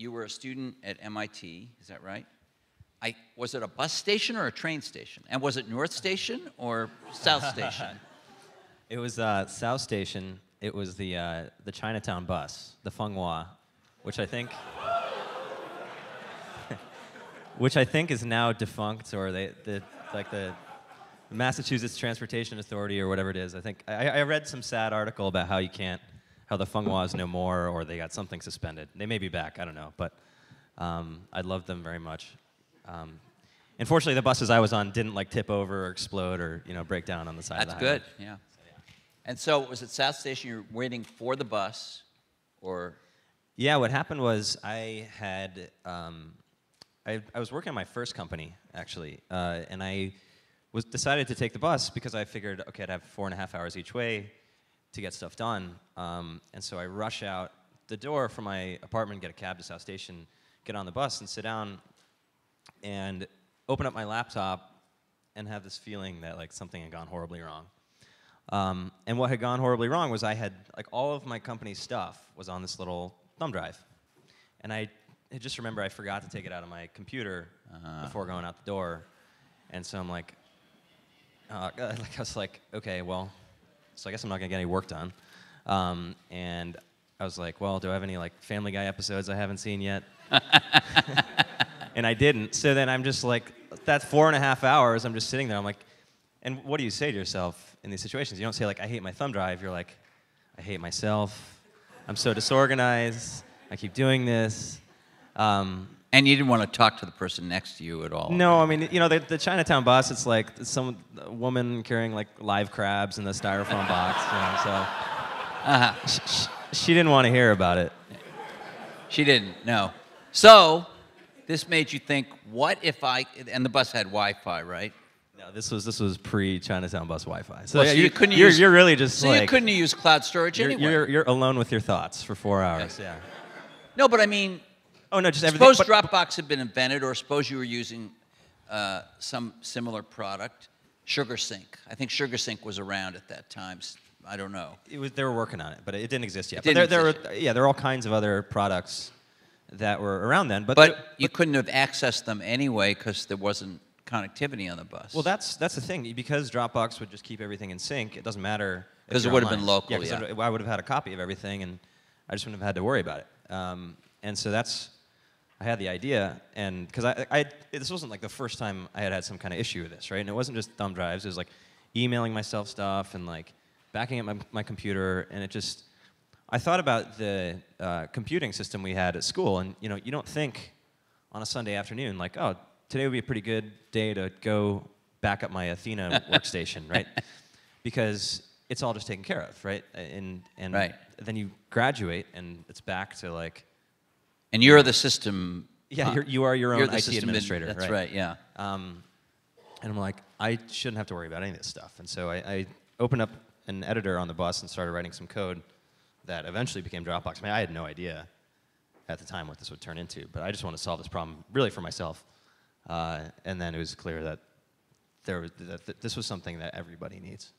you were a student at MIT, is that right? Was it a bus station or a train station? And was it North Station or South Station? It was South Station. It was the Chinatown bus, the Fenghua, which I think is now defunct, or the Massachusetts Transportation Authority or whatever it is. I think I read some sad article about how the Fenghua is no more, or they got something suspended. They may be back, I don't know, but I loved them very much. Unfortunately, the buses I was on didn't like tip over or explode or break down on the side of the highway. That's good, yeah. And so was it South Station, you were waiting for the bus, or? Yeah, what happened was I was working on my first company, actually, and I decided to take the bus because I figured, okay, I'd have 4.5 hours each way to get stuff done. And so I rush out the door from my apartment, get a cab to South Station, get on the bus and sit down and open up my laptop and have this feeling that like something had gone horribly wrong. And what had gone horribly wrong was I had, like, all of my company's stuff was on this little thumb drive. And I just remember I forgot to take it out of my computer before going out the door. And so I'm like, I was like, okay, well, so I guess I'm not gonna get any work done. And I was like, well, do I have any like Family Guy episodes I haven't seen yet? And I didn't. So then I'm just like, that 4.5 hours, I'm just sitting there. I'm like, and what do you say to yourself in these situations? You don't say like, I hate my thumb drive. You're like, I hate myself. I'm so disorganized. I keep doing this. And you didn't want to talk to the person next to you at all? No, I mean, the Chinatown bus, it's like some woman carrying like live crabs in the styrofoam box, so she didn't want to hear about it. She didn't, no. So this made you think, what if and the bus had Wi-Fi, right? No, this was pre-Chinatown bus Wi-Fi. So, well, yeah, so you couldn't use, you're really just so like, you couldn't use cloud storage anyway. You're alone with your thoughts for 4 hours, okay. Yeah. No, but I mean, oh no, just everything. Suppose DropBox had been invented, or suppose you were using some similar product, SugarSync. I think SugarSync was around at that time. I don't know. They were working on it, but it didn't exist yet. There were all kinds of other products that were around then. But you couldn't have accessed them anyway because there wasn't connectivity on the bus. Well, that's the thing. Because Dropbox would just keep everything in sync, it doesn't matter. Because it would have been local, yeah. I would have had a copy of everything, and I just wouldn't have had to worry about it. And so I had the idea, and because this wasn't like the first time I had some kind of issue with this, right? And it wasn't just thumb drives. It was like emailing myself stuff and like backing up my computer, and I thought about the computing system we had at school, and you don't think on a Sunday afternoon like, oh, today would be a pretty good day to go back up my Athena workstation, right? Because it's all just taken care of, right? And right. Then you graduate, and it's back to like. And you're the system. Yeah, you are your own IT administrator. That's right. Yeah. And I'm like, I shouldn't have to worry about any of this stuff. And so I opened up an editor on the bus and started writing some code that eventually became Dropbox. I mean, I had no idea at the time what this would turn into, but I just wanted to solve this problem really for myself. And then it was clear that this was something that everybody needs.